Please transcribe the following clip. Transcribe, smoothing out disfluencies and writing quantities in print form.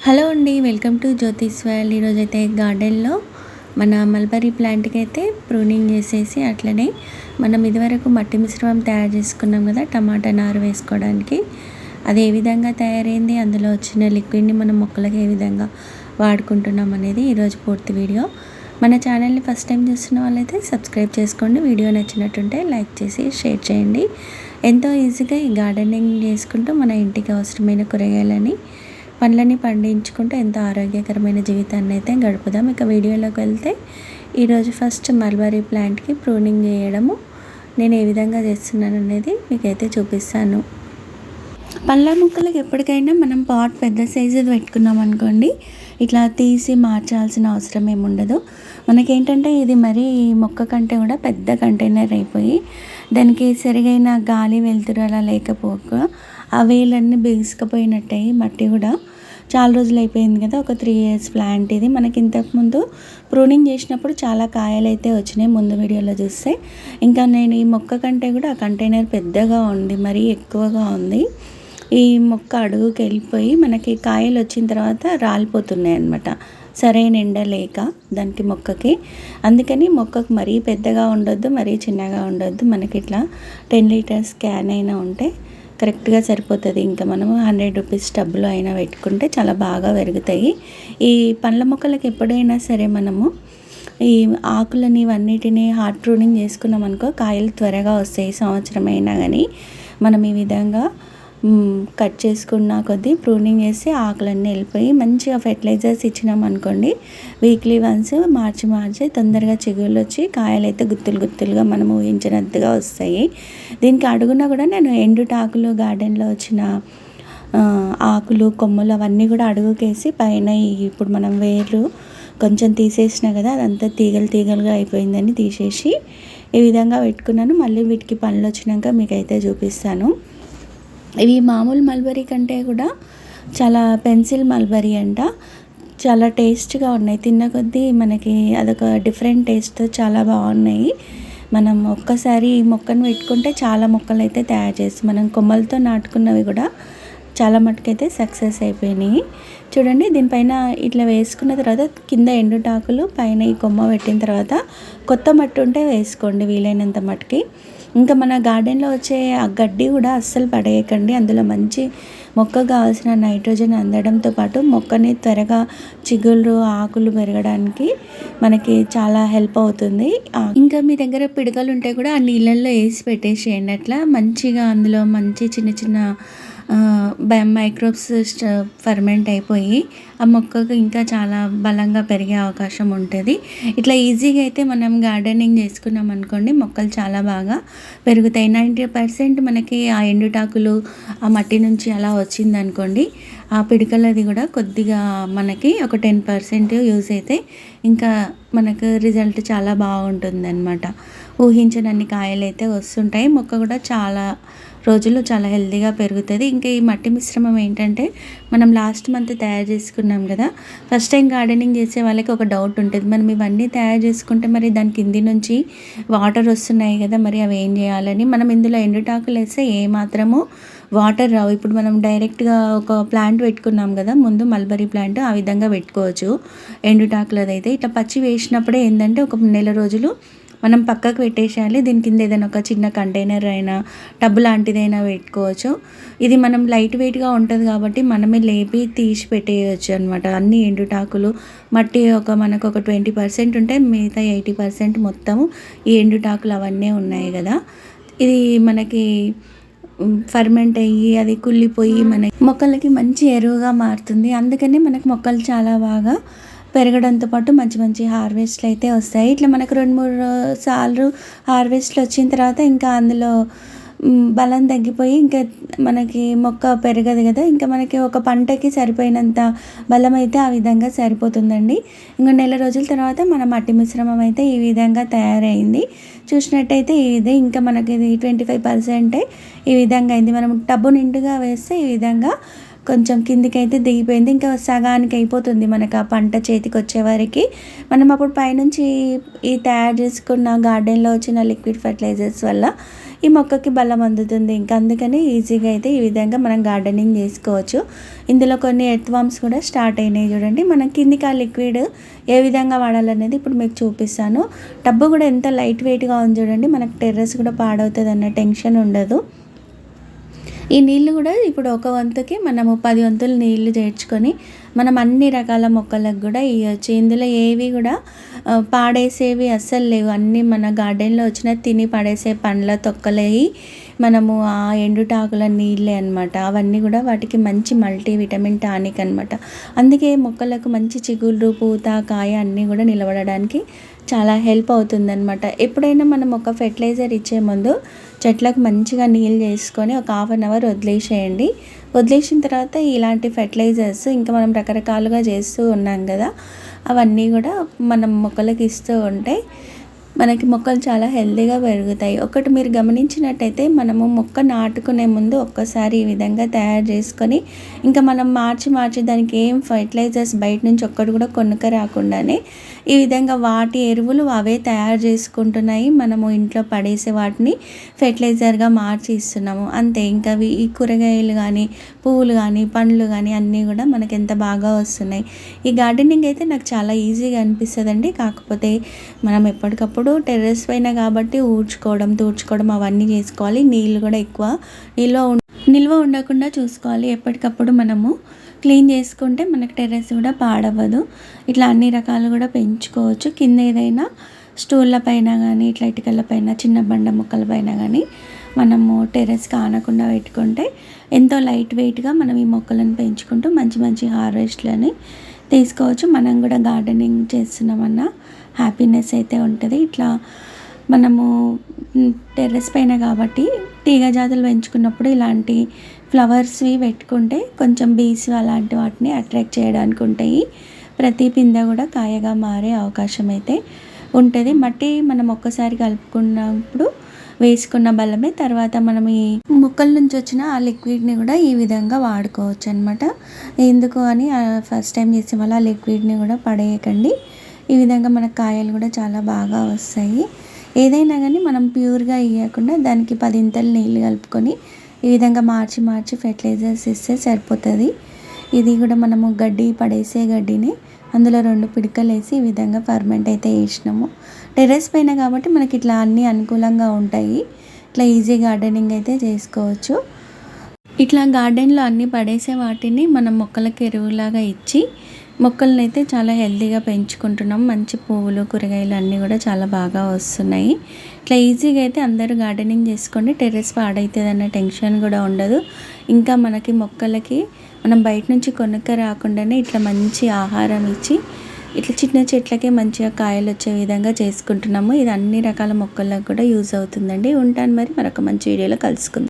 Hello అండి, welcome to Jyothish world. ఈరోజైతే గార్డెన్లో మన మల్బరీ ప్లాంట్కి అయితే ప్రూనింగ్ చేసేసి అట్లనే మనం ఇదివరకు మట్టి మిశ్రమం తయారు చేసుకున్నాం కదా టమాటా నారు వేసుకోవడానికి. అది ఏ విధంగా తయారైంది, అందులో వచ్చిన లిక్విడ్ని మనం మొక్కలకి ఏ విధంగా వాడుకుంటున్నాం అనేది ఈరోజు పూర్తి వీడియో. మన ఛానల్ని ఫస్ట్ టైం చూస్తున్న వాళ్ళైతే సబ్స్క్రైబ్ చేసుకోండి. వీడియో నచ్చినట్టుంటే లైక్ చేసి షేర్ చేయండి. ఎంతో ఈజీగా ఈ గార్డెనింగ్ చేసుకుంటూ మన ఇంటికి అవసరమైన కూరగాయలని పండ్లని పండించుకుంటూ ఎంతో ఆరోగ్యకరమైన జీవితాన్ని అయితే గడుపుదాం. ఇక వీడియోలోకి వెళ్తే ఈరోజు ఫస్ట్ మల్బరీ ప్లాంట్కి ప్రూనింగ్ చేయడము నేను ఏ విధంగా చేస్తున్నాను అనేది మీకైతే చూపిస్తాను. పళ్ళ మొక్కలకు ఎప్పటికైనా మనం పాట్ పెద్ద సైజు పెట్టుకున్నాం అనుకోండి, ఇట్లా తీసి మార్చాల్సిన అవసరం ఏముండదు. మనకేంటంటే ఇది మరీ మొక్క కంటే కూడా పెద్ద కంటైనర్ అయిపోయి దానికి సరిగైన గాలి వెలుతురు అలా లేకపోక ఆ వేలన్నీ బిగుసుకుపోయినట్టయి మట్టి కూడా చాలా రోజులు అయిపోయింది కదా. ఒక 3 years ప్లాంట్ ఇది. మనకి ఇంతకుముందు ప్రూనింగ్ చేసినప్పుడు చాలా కాయలు అయితే వచ్చినాయి ముందు వీడియోలో చూస్తే. ఇంకా నేను ఈ మొక్క కంటే కూడా ఆ కంటైనర్ పెద్దగా ఉంది, మరీ ఎక్కువగా ఉంది. ఈ మొక్క అడుగుకి వెళ్ళిపోయి మనకి కాయలు వచ్చిన తర్వాత రాలిపోతున్నాయి అన్నమాట, సరైన ఎండ లేక దానికి మొక్కకి. అందుకని మొక్కకు మరీ పెద్దగా ఉండొద్దు, మరీ చిన్నగా ఉండొద్దు. మనకి ఇట్లా 10 liters క్యాన్ అయినా ఉంటే కరెక్ట్గా సరిపోతుంది. ఇంకా మనము 100 rupees టబ్లో అయినా పెట్టుకుంటే చాలా బాగా పెరుగుతాయి. ఈ పండ్ల మొక్కలకి ఎప్పుడైనా సరే మనము ఈ ఆకులని ఇవన్నిటిని హార్డ్ ప్రూనింగ్ చేసుకున్నాం అనుకో, కాయలు త్వరగా వస్తాయి. సంవత్సరం అయినా కానీ మనం ఈ విధంగా కట్ చేసుకున్న కొద్దీ ప్రూనింగ్ చేసి ఆకులన్నీ వెళ్ళిపోయి మంచిగా ఫెర్టిలైజర్స్ ఇచ్చినాం అనుకోండి, వీక్లీ వన్స్ మార్చి తొందరగా చిగుళ్ళు వచ్చి కాయలు అయితే గుత్తులుగా మనం ఊహించినట్టుగా వస్తాయి. దీనికి అడుగున కూడా నేను ఎండుటాకులు గార్డెన్లో వచ్చిన ఆకులు కొమ్మలు అవన్నీ కూడా అడుగుకేసి పైన ఇప్పుడు మనం వేర్లు కొంచెం తీసేసినా కదా, అదంతా తీగలుగా అయిపోయిందని తీసేసి ఈ విధంగా పెట్టుకున్నాను. మళ్ళీ వీటికి పండ్లు వచ్చినాక మీకైతే చూపిస్తాను. ఇవి మామూలు మల్బరీ కంటే కూడా చాలా పెన్సిల్ మల్బరీ అంట, చాలా టేస్ట్గా ఉన్నాయి. తిన్న కొద్దీ మనకి అదొక డిఫరెంట్ టేస్ట్తో చాలా బాగున్నాయి. మనం ఒక్కసారి ఈ మొక్కను పెట్టుకుంటే చాలా మొక్కలు అయితే తయారు చేస్తాం. మనం కొమ్మలతో నాటుకున్నవి కూడా చాలా మటుకైతే సక్సెస్ అయిపోయినాయి. చూడండి, దీనిపైన ఇట్లా వేసుకున్న తర్వాత కింద ఎండుటాకులు, పైన ఈ కొమ్మ పెట్టిన తర్వాత కొత్త మట్టి ఉంటే వేసుకోండి వీలైనంత మట్టుకి. ఇంకా మన గార్డెన్లో వచ్చే ఆ గడ్డి కూడా అస్సలు పడేయకండి. అందులో మంచి మొక్కకు కావాల్సిన నైట్రోజన్ అందడంతో పాటు మొక్కని త్వరగా చిగుళ్ళు ఆకులు పెరగడానికి మనకి చాలా హెల్ప్ అవుతుంది. ఇంకా మీ దగ్గర పిడకలు ఉంటే కూడా ఆ నీళ్ళల్లో వేసి పెట్టేసేయండి. అట్లా మంచిగా అందులో మంచి చిన్న మైక్రోబ్స్ ఫర్మెంట్ అయిపోయి ఆ మొక్కకు ఇంకా చాలా బలంగా పెరిగే అవకాశం ఉంటుంది. ఇట్లా ఈజీగా అయితే మనం గార్డెనింగ్ చేసుకున్నాం అనుకోండి, మొక్కలు చాలా బాగా పెరుగుతాయి. 90% మనకి ఆ ఎండుటాకులు ఆ మట్టి నుంచి అలా వచ్చిందనుకోండి, ఆ పిడికలది కూడా కొద్దిగా మనకి ఒక 10% యూజ్ అయితే ఇంకా మనకు రిజల్ట్ చాలా బాగుంటుంది అన్నమాట. ఊహించనన్ని కాయలు అయితే వస్తుంటాయి. మొక్క కూడా చాలా రోజులు చాలా హెల్తీగా పెరుగుతుంది. ఇంకా ఈ మట్టి మిశ్రమం ఏంటంటే మనం లాస్ట్ మంత్ తయారు చేసుకున్నాం కదా. ఫస్ట్ టైం గార్డెనింగ్ చేసే వాళ్ళకి ఒక డౌట్ ఉంటుంది, మనం ఇవన్నీ తయారు చేసుకుంటే మరి దాని కింది నుంచి వాటర్ వస్తున్నాయి కదా, మరి అవి ఏం చేయాలని. మనం ఇందులో ఎండుటాకులు వేస్తే ఏమాత్రము వాటర్ రావు. ఇప్పుడు మనం డైరెక్ట్గా ఒక ప్లాంట్ పెట్టుకున్నాం కదా ముందు, మల్బరీ ప్లాంట్, ఆ విధంగా పెట్టుకోవచ్చు ఎండుటాకులది అయితే. ఇట్లా పచ్చి వేసినప్పుడే ఏంటంటే ఒక నెల రోజులు మనం పక్కకు పెట్టేసేయాలి. దీని కింద ఏదైనా ఒక చిన్న కంటైనర్ అయినా టబ్ లాంటిదైనా పెట్టుకోవచ్చు. ఇది మనం లైట్ వెయిట్గా ఉంటుంది కాబట్టి మనమే లేపి తీసి పెట్టేయచ్చు అనమాట. అన్ని ఎండుటాకులు మట్టి మనకు ఒక 20% ఉంటే మిగతా 80% మొత్తము ఈ ఎండుటాకులు అవన్నీ ఉన్నాయి కదా. ఇది మనకి ఫర్మెంట్ అయ్యి అది కుళ్ళిపోయి మన మొక్కలకి మంచి ఎరువుగా మారుతుంది. అందుకని మనకు మొక్కలు చాలా బాగా పెరగడంతో పాటు మంచి హార్వెస్ట్లు అయితే వస్తాయి. ఇట్లా మనకు 2-3 సార్లు హార్వెస్ట్లు వచ్చిన తర్వాత ఇంకా అందులో బలం తగ్గిపోయి ఇంకా మనకి మొక్క పెరగదు కదా. ఇంకా మనకి ఒక పంటకి సరిపోయినంత బలం అయితే ఆ విధంగా సరిపోతుందండి. ఇంకా నెల రోజుల తర్వాత మన మట్టి మిశ్రమం అయితే ఈ విధంగా తయారైంది. చూసినట్టయితే ఇదే ఇంకా మనకి ఇది 25% ఈ విధంగా అయింది. మనం టబ్బు నిండుగా వేస్తే ఈ విధంగా కొంచెం కిందికైతే దిగిపోయింది. ఇంకా సగానికి అయిపోతుంది మనకు ఆ పంట చేతికొచ్చేవరకి. మనం అప్పుడు పైనుంచి ఈ తయారు చేసుకున్న గార్డెన్‌లో వచ్చిన లిక్విడ్ ఫెర్టిలైజర్స్ వల్ల ఈ మొక్కకి బలం అందుతుంది. ఇంకా అందుకని ఈజీగా అయితే ఈ విధంగా మనం గార్డెనింగ్ చేసుకోవచ్చు. ఇందులో కొన్ని ఎర్త్ వార్మ్స్ కూడా స్టార్ట్ అయినాయి చూడండి. మనం కిందికి ఆ లిక్విడ్ ఏ విధంగా వాడాలనేది ఇప్పుడు మీకు చూపిస్తాను. టబ్బు కూడా ఎంత లైట్ వెయిట్‌గా ఉంది చూడండి. మనకు టెర్రస్ కూడా పాడవుతదన్న టెన్షన్ ఉండదు. ఈ నీళ్ళు కూడా ఇప్పుడు ఒక వంతుకి మనము 10 వంతులు నీళ్లు చేర్చుకొని మనం అన్ని రకాల మొక్కలకు కూడా ఇవ్వచ్చు. ఇందులో ఏవి కూడా పాడేసేవి అస్సలు లేవు. అన్నీ మన గార్డెన్లో వచ్చిన తిని పడేసే పండ్ల తొక్కలేవి మనము ఆ ఎండుటాకుల నీళ్ళే అనమాట. అవన్నీ కూడా వాటికి మంచి మల్టీ విటమిన్ టానిక్ అనమాట. అందుకే మొక్కలకు మంచి చిగుళ్ళు, పూత, కాయ అన్నీ కూడా నిలబడడానికి చాలా హెల్ప్ అవుతుందన్నమాట. ఎప్పుడైనా మనం ఒక ఫెర్టిలైజర్ ఇచ్చే ముందు చెట్లకు మంచిగా నీళ్ళు చేసుకొని ఒక హాఫ్ అన్ అవర్ వదిలేసేయండి. వదిలేసిన తర్వాత ఇలాంటి ఫెర్టిలైజర్స్ ఇంకా మనం రకరకాలుగా చేస్తూ ఉన్నాం కదా, అవన్నీ కూడా మనం మొక్కలకి ఇస్తూ ఉంటే మనకి మొక్కలు చాలా హెల్తీగా పెరుగుతాయి. ఒకటి మీరు గమనించినట్టయితే మనము మొక్క నాటుకునే ముందు ఒక్కసారి ఈ విధంగా తయారు చేసుకొని ఇంకా మనం మార్చి దానికి ఏం ఫర్టిలైజర్స్ బయట నుంచి ఒక్కటి కూడా కొనుక్క రాకుండానే ఈ విధంగా వాటి ఎరువులు అవే తయారు చేసుకుంటున్నాయి. మనము ఇంట్లో పడేసే వాటిని ఫెర్టిలైజర్గా మార్చి ఇస్తున్నాము అంతే. ఇంకా ఈ కూరగాయలు కానీ, పువ్వులు కానీ, పండ్లు కానీ అన్నీ కూడా మనకి ఎంత బాగా వస్తున్నాయి. ఈ గార్డెనింగ్ అయితే నాకు చాలా ఈజీగా అనిపిస్తుందండి. కాకపోతే మనం ఎప్పటికప్పుడు టెర్రస్ పైన కాబట్టి తూడ్చుకోవడం అవన్నీ చేసుకోవాలి. నీళ్ళు కూడా ఎక్కువ నిల్వ ఉండకుండా చూసుకోవాలి. ఎప్పటికప్పుడు మనము క్లీన్ చేసుకుంటే మనకు టెర్రస్ కూడా పాడవ్వదు. ఇట్లా అన్ని రకాలు కూడా పెంచుకోవచ్చు. కింద ఏదైనా స్టూళ్ళ పైన కానీ, ఇట్లా ఇటుకల పైన, చిన్న బండ ముక్కల పైన కానీ మనము టెర్రస్కి ఆనకుండా పెట్టుకుంటే ఎంతో లైట్ వెయిట్గా మనం ఈ మొక్కలను పెంచుకుంటూ మంచి హార్వెస్ట్లని తీసుకోవచ్చు. మనం కూడా గార్డెనింగ్ చేస్తున్నామన్న హ్యాపీనెస్ అయితే ఉంటుంది. ఇట్లా మనము టెర్రస్ పైన కాబట్టి తీగ జాతులు పెంచుకున్నప్పుడు ఇలాంటి ఫ్లవర్స్వి పెట్టుకుంటే కొంచెం బీస్ అలాంటి వాటిని అట్రాక్ట్ చేయడానికి ఉంటాయి. ప్రతి పిందె కూడా కాయగా మారే అవకాశం అయితే ఉంటుంది. మట్టి మనం ఒక్కసారి కలుపుకున్నప్పుడు వేసుకున్న బలమే తర్వాత మనం ఈ మొక్కల నుంచి వచ్చిన ఆ లిక్విడ్ని కూడా ఈ విధంగా వాడుకోవచ్చు అనమాట. ఎందుకు అని ఫస్ట్ టైం చేసే వాళ్ళు ఆ లిక్విడ్ని కూడా పడేయకండి. ఈ విధంగా మన కాయలు కూడా చాలా బాగా వస్తాయి. ఏదైనా కానీ మనం ప్యూర్గా ఇవ్వకుండా దానికి 10 ఇంతలు నీళ్ళు కలుపుకొని ఈ విధంగా మార్చి ఫెర్టిలైజర్స్ ఇస్తే సరిపోతుంది. ఇది కూడా మనము పడేసే గడ్డిని అందులో 2 పిడికలు వేసి ఈ విధంగా ఫర్మెంట్ అయితే వేసినాము. టెర్రస్ పైన కాబట్టి మనకి ఇట్లా అన్నీ అనుకూలంగా ఉంటాయి. ఇట్లా ఈజీ గార్డెనింగ్ అయితే చేసుకోవచ్చు. ఇట్లా గార్డెన్లో అన్నీ పడేసే వాటిని మనం మొక్కలకి ఎరువులాగా ఇచ్చి మొక్కలను అయితే చాలా హెల్తీగా పెంచుకుంటున్నాం. మంచి పువ్వులు, కూరగాయలు అన్నీ కూడా చాలా బాగా వస్తున్నాయి. ఇట్లా ఈజీగా అయితే అందరూ గార్డెనింగ్ చేసుకోండి. టెర్రస్ పాడవుతుంది అన్న టెన్షన్ కూడా ఉండదు. ఇంకా మనకి మొక్కలకి మనం బయట నుంచి కొనుక్క రాకుండానే ఇట్లా మంచి ఆహారం ఇచ్చి ఇట్లా చిన్న చెట్లకే మంచిగా కాయలు వచ్చే విధంగా చేసుకుంటున్నాము. ఇది అన్ని రకాల మొక్కలకు కూడా యూజ్ అవుతుందండి. ఉంటాను మరి మరొక మంచి వీడియోలో కలుసుకుందాం.